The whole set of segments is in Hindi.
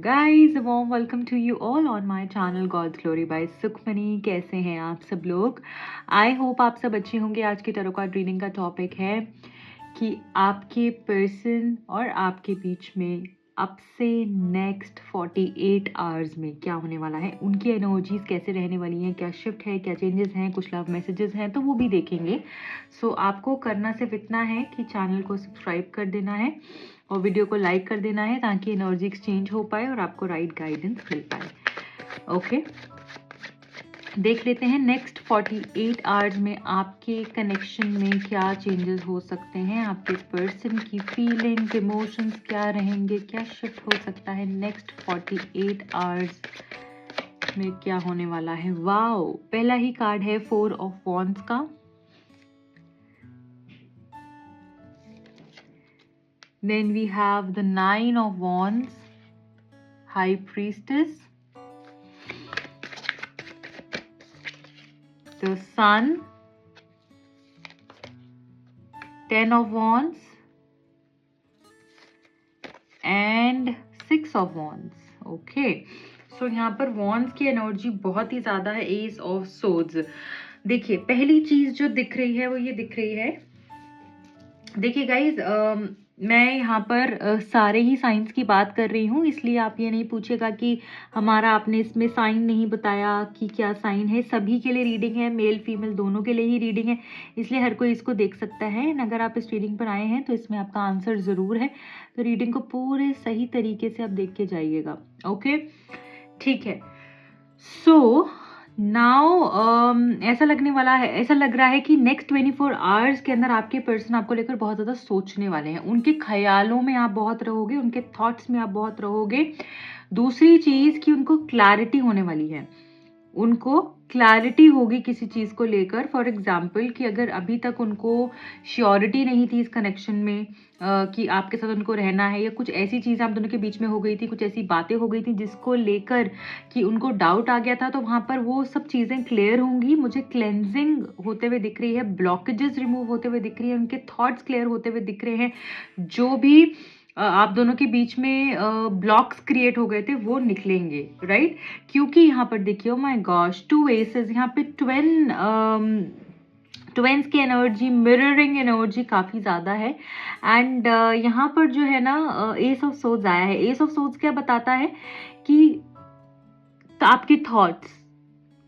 guys, a warm welcome to you all on my channel God's Glory by Sukhmani. कैसे हैं आप सब लोग? आई होप आप सब अच्छे होंगे। आज की टैरो कार्ड रीडिंग का टॉपिक है कि आपके पर्सन और आपके बीच में अब से नेक्स्ट 48 आवर्स में क्या होने वाला है, उनकी एनर्जीज कैसे रहने वाली हैं, क्या शिफ्ट है, क्या चेंजेस हैं, कुछ लव मैसेजेस हैं तो वो भी देखेंगे। सो आपको करना सिर्फ इतना है कि चैनल को सब्सक्राइब कर देना है और वीडियो को लाइक कर देना है ताकि एनर्जी एक्सचेंज हो पाए और आपको राइट गाइडेंस मिल पाए। ओके, देख लेते हैं नेक्स्ट 48 आवर्स में आपके कनेक्शन में क्या चेंजेस हो सकते हैं, आपके पर्सन की फीलिंग्स, इमोशंस क्या रहेंगे, क्या शिफ्ट हो सकता है नेक्स्ट 48 आवर्स में, क्या होने वाला है। वाओ, पहला ही कार्ड है 4 ऑफ वॉन्ड्स का। Then we have the 9 of Wands, High Priestess, the Sun, 10 of Wands, and 6 of Wands. Okay, so यहाँ पर Wands की एनर्जी बहुत ही ज़्यादा है। Ace of Swords। देखिए, पहली चीज़ जो दिख रही है वो ये दिख रही है। देखिए गाइज, मैं यहाँ पर सारे ही साइंस की बात कर रही हूँ, इसलिए आप ये नहीं पूछेगा कि हमारा आपने इसमें साइन नहीं बताया कि क्या साइन है। सभी के लिए रीडिंग है, मेल फीमेल दोनों के लिए ही रीडिंग है, इसलिए हर कोई इसको देख सकता है। अगर आप इस रीडिंग पर आए हैं तो इसमें आपका आंसर ज़रूर है, तो रीडिंग को पूरे सही तरीके से आप देख के जाइएगा। ओके, ठीक है। सो नाउ ऐसा लगने वाला है, ऐसा लग रहा है कि नेक्स्ट 24 आवर्स के अंदर आपके पर्सन आपको लेकर बहुत ज़्यादा सोचने वाले हैं। उनके ख्यालों में आप बहुत रहोगे, उनके थॉट्स में आप बहुत रहोगे। दूसरी चीज़ कि उनको क्लैरिटी होने वाली है, उनको क्लैरिटी होगी किसी चीज़ को लेकर। फॉर एग्जाम्पल कि अगर अभी तक उनको श्योरिटी नहीं थी इस कनेक्शन में कि आपके साथ उनको रहना है, या कुछ ऐसी चीज़ आप दोनों के बीच में हो गई थी, कुछ ऐसी बातें हो गई थी जिसको लेकर कि उनको डाउट आ गया था, तो वहाँ पर वो सब चीज़ें क्लियर होंगी। मुझे क्लेंजिंग होते हुए दिख रही है, ब्लॉकेजेस रिमूव होते हुए दिख रही है, उनके थॉट्स क्लियर होते हुए दिख रहे हैं। जो भी आप दोनों के बीच में ब्लॉक्स क्रिएट हो गए थे वो निकलेंगे, राइट। क्योंकि यहाँ पर देखिए, ओ माय गॉश, 2 एसेस, यहाँ पे ट्वेंस की एनर्जी, मिररिंग एनर्जी काफ़ी ज़्यादा है। एंड यहाँ पर जो है ना, एस ऑफ सोर्ड्स आया है। एस ऑफ सोर्ड्स क्या बताता है कि आपके थॉट्स,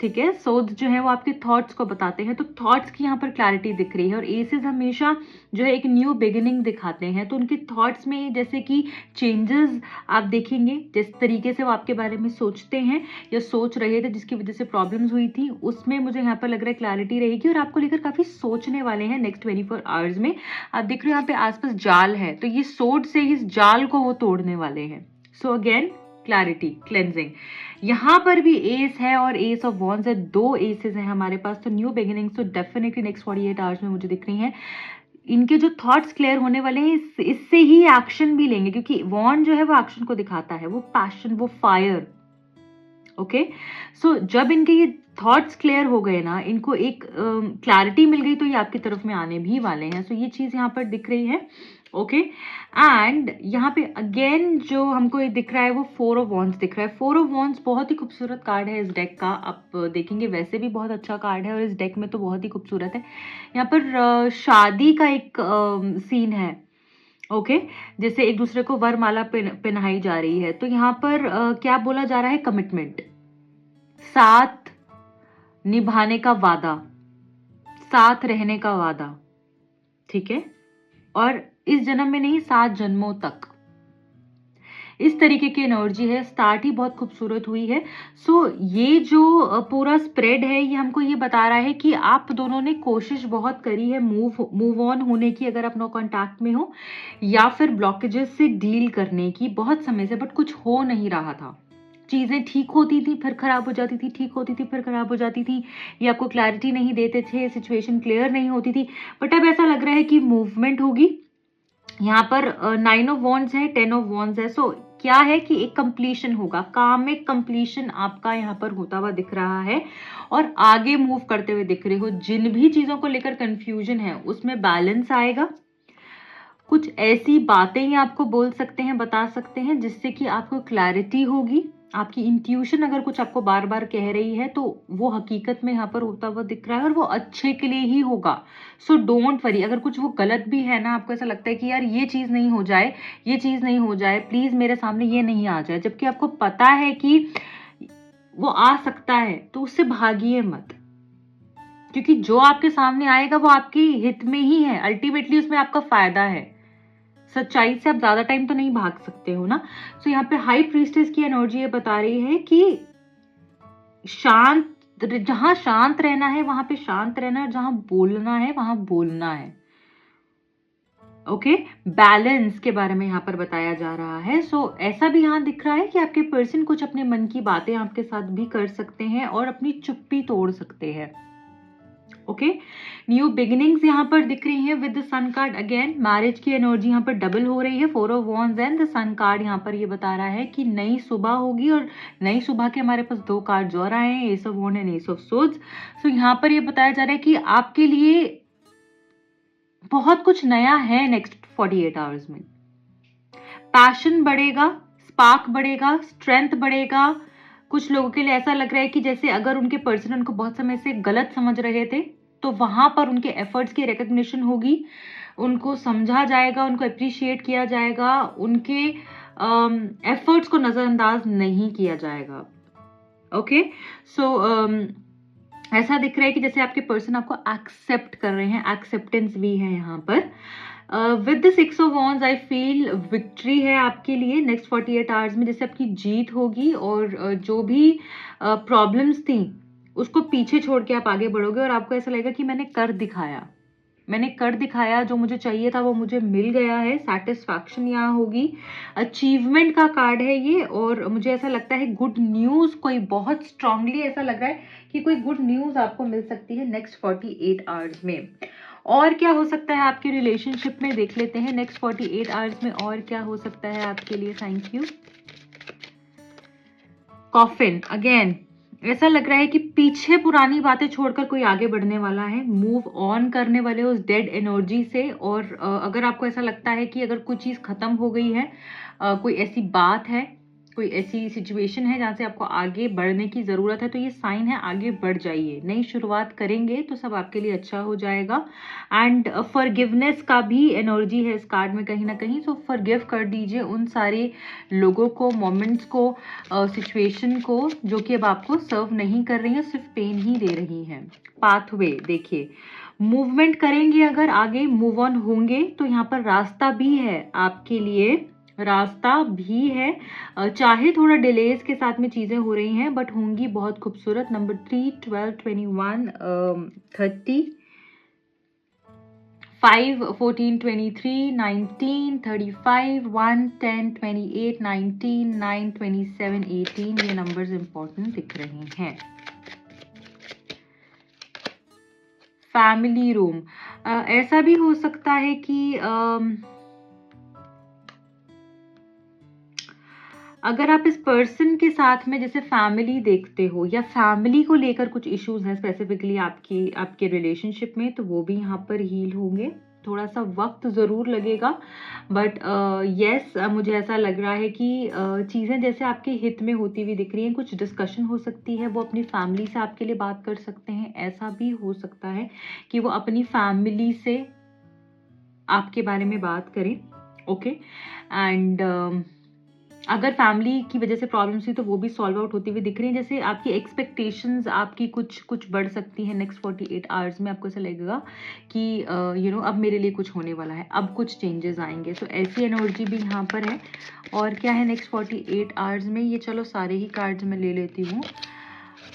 ठीक है, सोर्ड्स जो है वो आपके थॉट्स को बताते हैं, तो थॉट्स की यहाँ पर क्लैरिटी दिख रही है। और एसेस हमेशा जो है एक न्यू बिगिनिंग दिखाते हैं, तो उनके थॉट्स में जैसे कि चेंजेस आप देखेंगे। जिस तरीके से वो आपके बारे में सोचते हैं या सोच रहे थे, जिसकी वजह से प्रॉब्लम्स हुई थी, उसमें मुझे यहाँ पर लग रहा है क्लैरिटी रहेगी और आपको लेकर काफ़ी सोचने वाले हैं नेक्स्ट 24 आवर्स में। आप देख रहे हो यहाँ पे आसपास जाल है, तो ये सोर्ड से इस जाल को वो तोड़ने वाले हैं। So again clarity, cleansing. यहाँ पर भी एस है और एस ऑफ वॉन्ड्स है, 2 एसेस हैं हमारे पास, तो न्यू बिगिनिंग्स तो डेफिनेटली नेक्स्ट 48 आवर्स में मुझे दिख रही हैं। इनके जो थॉट्स क्लियर होने वाले हैं, इससे ही एक्शन भी लेंगे, क्योंकि वॉन्ड जो है वो एक्शन को दिखाता है, वो पैशन, वो फायर। ओके, सो जब इनके ये थॉट्स क्लियर हो गए ना, इनको एक क्लैरिटी मिल गई, तो ये आपकी तरफ में आने भी वाले हैं। सो ये चीज यहाँ पर दिख रही है। ओके, एंड यहाँ पे अगेन जो हमको ये दिख रहा है वो 4 ऑफ वॉन्ड्स दिख रहा है। 4 ऑफ वॉन्ड्स बहुत ही खूबसूरत कार्ड है इस डेक का, आप देखेंगे वैसे भी बहुत अच्छा कार्ड है और इस डेक में तो बहुत ही खूबसूरत है। यहाँ पर शादी का एक सीन है। ओके, जैसे एक दूसरे को वरमाला पहनाई जा रही है, तो यहाँ पर क्या बोला जा रहा है, कमिटमेंट, साथ निभाने का वादा, साथ रहने का वादा, ठीक है, और इस जन्म में नहीं, 7 जन्मों तक, इस तरीके की एनर्जी है। स्टार्ट ही बहुत खूबसूरत हुई है। सो ये जो पूरा स्प्रेड है, ये हमको ये बता रहा है कि आप दोनों ने कोशिश बहुत करी है मूव ऑन होने की, अगर आप नो कॉन्टैक्ट में हो, या फिर ब्लॉकेजेस से डील करने की बहुत समय से, बट कुछ हो नहीं रहा था। चीज़ें ठीक होती थी फिर खराब हो जाती थी, ठीक होती थी फिर खराब हो जाती थी, ये आपको क्लैरिटी नहीं देते थे, सिचुएशन क्लियर नहीं होती थी। बट अब ऐसा लग रहा है कि मूवमेंट होगी। यहाँ पर 9 ऑफ वॉन्ड्स है, 10 ऑफ वॉन्ड्स है। सो क्या है कि एक कंप्लीशन होगा, काम में कंप्लीशन आपका यहाँ पर होता हुआ दिख रहा है और आगे मूव करते हुए दिख रहे हो। जिन भी चीजों को लेकर कंफ्यूजन है उसमें बैलेंस आएगा, कुछ ऐसी बातें ही आपको बोल सकते हैं, बता सकते हैं, जिससे कि आपको क्लैरिटी होगी। आपकी इंट्यूशन अगर कुछ आपको बार बार कह रही है तो वो हकीकत में यहाँ पर होता हुआ दिख रहा है और वो अच्छे के लिए ही होगा। सो डोंट वरी, अगर कुछ वो गलत भी है ना, आपको ऐसा लगता है कि यार ये चीज नहीं हो जाए, ये चीज नहीं हो जाए, प्लीज मेरे सामने ये नहीं आ जाए, जबकि आपको पता है कि वो आ सकता है, तो उससे भागिए मत, क्योंकि जो आपके सामने आएगा वो आपके हित में ही है, अल्टीमेटली उसमें आपका फायदा है। सच्चाई से आप ज्यादा टाइम तो नहीं भाग सकते हो ना। सो यहाँ पे हाई प्रीस्टेस की एनर्जी ये बता रही है कि शांत, जहां शांत रहना है वहां पे शांत रहना है, जहां बोलना है वहां बोलना है। ओके, बैलेंस के बारे में यहाँ पर बताया जा रहा है। सो ऐसा भी यहाँ दिख रहा है कि आपके पर्सन कुछ अपने मन की बातें आपके साथ भी कर सकते हैं और अपनी चुप्पी तोड़ सकते हैं। ओके, न्यू बिगिनिंग्स यहाँ पर दिख रही हैं with the sun card. Again marriage की एनर्जी यहाँ पर डबल हो रही है। 4 of wands and the sun card यहाँ पर ये बता रहा है कि नई सुबह होगी, और नई सुबह के हमारे पास 2 कार्ड और आए हैं, ace of wands and ace of swords. So यहाँ पर ये बताया जा रहा है कि आपके लिए बहुत कुछ नया है नेक्स्ट 48 आवर्स में। पैशन बढ़ेगा, स्पार्क बढ़ेगा, स्ट्रेंथ बढ़ेगा। कुछ लोगों के लिए ऐसा लग रहा है कि जैसे अगर उनके पर्सन उनको बहुत समय से गलत समझ रहे थे, तो वहां पर उनके एफर्ट्स की रिकग्निशन होगी, उनको समझा जाएगा, उनको अप्रिशिएट किया जाएगा, उनके एफर्ट्स को नजरअंदाज नहीं किया जाएगा। ओके, सो ऐसा दिख रहा है कि जैसे आपके पर्सन आपको एक्सेप्ट कर रहे हैं, एक्सेप्टेंस भी है यहाँ पर। With the 6 of wands I feel victory है आपके लिए नेक्स्ट 48 आवर्स में, जैसे आपकी जीत होगी और जो भी प्रॉब्लम्स थी उसको पीछे छोड़ के आप आगे बढ़ोगे और आपको ऐसा लगेगा कि मैंने कर दिखाया, मैंने कर दिखाया, जो मुझे चाहिए था वो मुझे मिल गया है। सैटिस्फैक्शन यहाँ होगी। अचीवमेंट का कार्ड है ये, और मुझे ऐसा लगता है गुड न्यूज, कोई बहुत स्ट्रांगली ऐसा लग रहा है कि कोई गुड न्यूज आपको मिल सकती है नेक्स्ट 48 आवर्स में। और क्या हो सकता है आपके रिलेशनशिप में, देख लेते हैं नेक्स्ट 48 आवर्स में और क्या हो सकता है आपके लिए। Thank you. कॉफिन, अगेन ऐसा लग रहा है कि पीछे पुरानी बातें छोड़कर कोई आगे बढ़ने वाला है, मूव ऑन करने वाले उस डेड एनर्जी से। और अगर आपको ऐसा लगता है कि अगर कोई चीज खत्म हो गई है, कोई ऐसी बात है, कोई ऐसी सिचुएशन है जहां से आपको आगे बढ़ने की जरूरत है, तो ये साइन है, आगे बढ़ जाइए, नई शुरुआत करेंगे तो सब आपके लिए अच्छा हो जाएगा। एंड फॉरगिवनेस का भी एनर्जी है इस कार्ड में कहीं ना कहीं। सो फॉरगिव कर दीजिए उन सारे लोगों को, मोमेंट्स को, सिचुएशन को जो कि अब आपको सर्व नहीं कर रही है, सिर्फ पेन ही दे रही है। पाथवे देखिए, मूवमेंट करेंगे, अगर आगे मूव ऑन होंगे तो यहाँ पर रास्ता भी है आपके लिए, रास्ता भी है। चाहे थोड़ा डिलेज के साथ में चीजें हो रही हैं, बट होंगी बहुत खूबसूरत। नंबर 3, 12, 21, 30, 5, 14, 23, 19, 35, 1, 10, 28, 19, 9, 27, 18 ये नंबर्स इंपॉर्टेंट दिख रहे हैं। फैमिली रूम, ऐसा भी हो सकता है कि अगर आप इस पर्सन के साथ में जैसे फैमिली देखते हो, या फैमिली को लेकर कुछ इश्यूज हैं स्पेसिफिकली आपके रिलेशनशिप में, तो वो भी यहाँ पर हील होंगे। थोड़ा सा वक्त जरूर लगेगा, बट यस मुझे ऐसा लग रहा है कि चीजें जैसे आपके हित में होती हुई दिख रही हैं। कुछ डिस्कशन हो सकती है, वो अपनी फैमिली से आपके लिए बात कर सकते हैं। ऐसा भी हो सकता है कि वो अपनी फैमिली से आपके बारे में बात करें। ओके, एंड अगर फैमिली की वजह से प्रॉब्लम्स थी तो वो भी सॉल्व आउट होती हुई दिख रही है। जैसे आपकी एक्सपेक्टेशंस आपकी कुछ बढ़ सकती है नेक्स्ट 48 आवर्स में। आपको ऐसा लगेगा कि अब मेरे लिए कुछ होने वाला है, अब कुछ चेंजेस आएंगे। सो ऐसी एनर्जी भी यहाँ पर है। और क्या है नेक्स्ट 48 आवर्स में, ये चलो सारे ही कार्ड्स मैं ले लेती हूँ।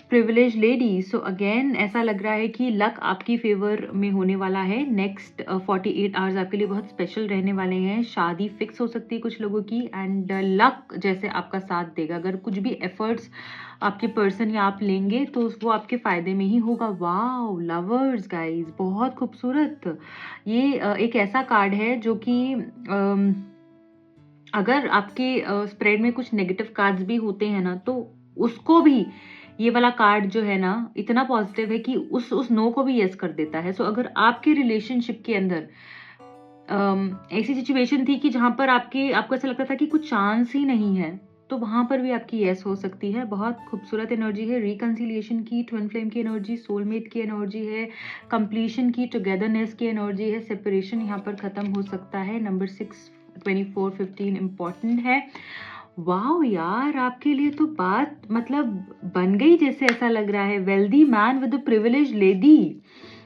प्रिविलेज लेडी, सो अगेन ऐसा लग रहा है कि लक आपकी फेवर में होने वाला है। नेक्स्ट 48 आवर्स आपके लिए बहुत स्पेशल रहने वाले हैं। शादी फिक्स हो सकती है कुछ लोगों की, एंड लक जैसे आपका साथ देगा। अगर कुछ भी एफर्ट्स आपके पर्सन या आप लेंगे तो वो आपके फायदे में ही होगा। वाओ, लवर्स गाइज, बहुत खूबसूरत। ये एक ऐसा कार्ड है जो कि अगर आपके स्प्रेड में कुछ नेगेटिव कार्ड्स भी होते हैं ना, तो उसको भी ये वाला कार्ड जो है ना इतना पॉजिटिव है कि उस नो को भी यस कर देता है। सो अगर आपके रिलेशनशिप के अंदर ऐसी सिचुएशन थी कि जहाँ पर आपको ऐसा लगता था कि कुछ चांस ही नहीं है, तो वहाँ पर भी आपकी यस हो सकती है। बहुत खूबसूरत एनर्जी है, रिकंसिलिएशन की, ट्विन फ्लेम की एनर्जी, सोलमेट की एनर्जी है, कंप्लीशन की, टुगेदरनेस की एनर्जी है, सेपरेशन यहाँ पर खत्म हो सकता है। नंबर 6, 24, 15 इम्पॉर्टेंट है। वाह यार, आपके लिए तो बात मतलब बन गई जैसे ऐसा लग रहा है। Wealthy man with privilege lady,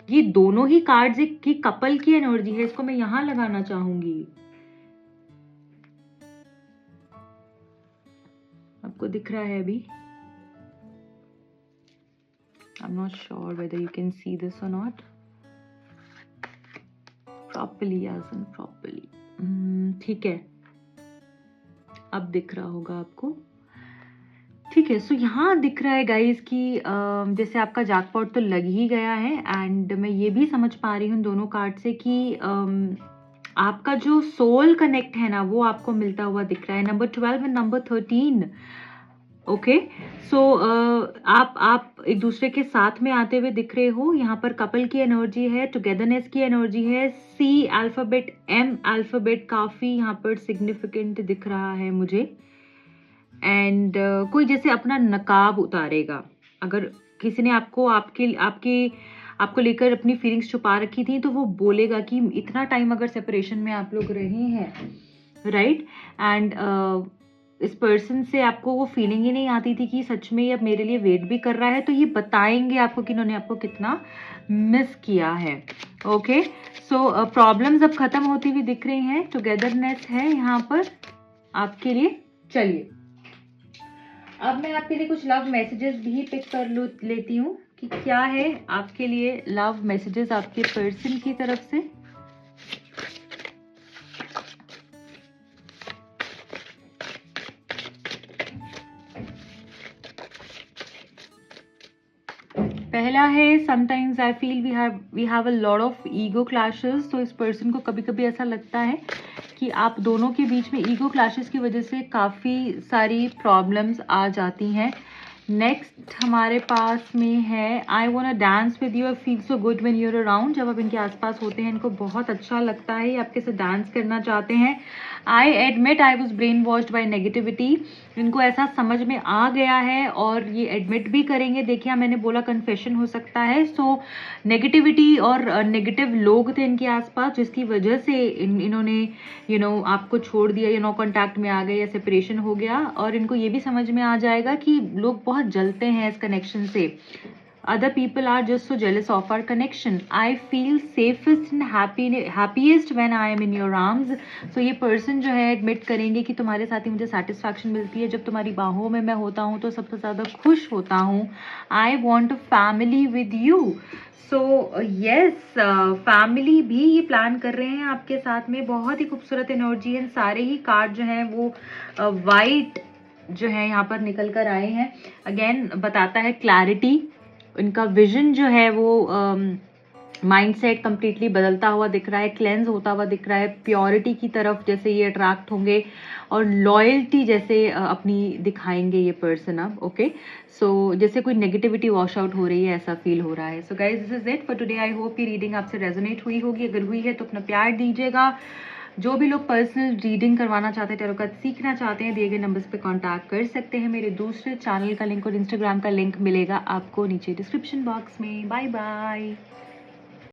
ये दोनों ही कार्ड्स एक की कपल की एनर्जी है। इसको मैं यहां लगाना चाहूंगी। आपको दिख रहा है अभी? I am not sure whether you can see this or not properly, as in properly. ठीक है, अब दिख रहा होगा आपको। ठीक है, सो यहाँ दिख रहा है गाइस कि जैसे आपका जैकपॉट तो लग ही गया है, एंड मैं ये भी समझ पा रही हूँ दोनों कार्ड से कि आपका जो सोल कनेक्ट है ना, वो आपको मिलता हुआ दिख रहा है। Number 12 and number 13। ओके, सो आप एक दूसरे के साथ में आते हुए दिख रहे हो। यहाँ पर कपल की एनर्जी है, टुगेदरनेस की एनर्जी है। सी अल्फाबेट, एम अल्फाबेट काफी यहाँ पर सिग्निफिकेंट दिख रहा है मुझे। एंड कोई जैसे अपना नकाब उतारेगा। अगर किसी ने आपको लेकर अपनी फीलिंग्स छुपा रखी थी, तो वो बोलेगा कि इतना टाइम अगर सेपरेशन में आप लोग रहे हैं, राइट, एंड इस पर्सन से आपको वो फीलिंग ही नहीं आती थी कि सच में ये अब मेरे लिए वेट भी कर रहा है, तो ये बताएंगे आपको कि इन्होंने आपको कितना मिस किया है। ओके, सो प्रॉब्लम्स अब खत्म होती हुई दिख रही हैं, टुगेदरनेस है यहाँ पर आपके लिए। चलिए, अब मैं आपके लिए कुछ लव मैसेजेस भी पिक कर लेती हूँ कि क्या है आपके लिए लव मैसेजेस आपके पर्सन की तरफ से। पहला है, sometimes I feel we have a lot of ego clashes. तो इस पर्सन को कभी कभी ऐसा लगता है कि आप दोनों के बीच में ईगो क्लैशेस की वजह से काफ़ी सारी प्रॉब्लम्स आ जाती हैं। नेक्स्ट हमारे पास में है, I want to dance with you, I feel so good when you are around. जब आप इनके आसपास होते हैं इनको बहुत अच्छा लगता है, ये आपके साथ डांस करना चाहते हैं। I admit I was brain washed by negativity, इनको ऐसा समझ में आ गया है और ये एडमिट भी करेंगे। देखिए, मैंने बोला कन्फेशन हो सकता है। सो नेगेटिविटी और नेगेटिव लोग थे इनके आसपास, जिसकी वजह से इन्होंने आपको छोड़ दिया, या नो कॉन्टैक्ट में आ गए, या सेपरेशन हो गया। और इनको ये भी समझ में आ जाएगा कि लोग बहुत जलते हैं इस कनेक्शन से। Other people are just so jealous of our connection. I feel safest and happiest when I am in your arms. So ये person जो है admit करेंगे कि तुम्हारे साथ ही मुझे satisfaction मिलती है, जब तुम्हारी बाहों में मैं होता हूँ तो सबसे ज़्यादा खुश होता हूँ। I want a family with you. So yes, family भी ये प्लान कर रहे हैं आपके साथ में। बहुत ही खूबसूरत एनर्जी है। सारे ही कार्ड जो हैं वो वाइट जो है यहाँ पर निकल कर आए हैं। अगेन बताता है क्लैरिटी, इनका विजन जो है वो माइंडसेट कंप्लीटली बदलता हुआ दिख रहा है, क्लेंज होता हुआ दिख रहा है, प्योरिटी की तरफ जैसे ये अट्रैक्ट होंगे, और लॉयल्टी जैसे अपनी दिखाएंगे ये पर्सन अब। ओके, सो जैसे कोई नेगेटिविटी वॉश आउट हो रही है, ऐसा फील हो रहा है। So guys, this is it for today. I hope ये रीडिंग आपसे रेजोनेट हुई होगी। अगर हुई है तो अपना प्यार दीजिएगा। जो भी लोग पर्सनल रीडिंग करवाना चाहते हैं, टैरो कार्ड सीखना चाहते हैं, दिए गए नंबर्स पे कांटेक्ट कर सकते हैं। मेरे दूसरे चैनल का लिंक और इंस्टाग्राम का लिंक मिलेगा आपको नीचे डिस्क्रिप्शन बॉक्स में। Bye bye.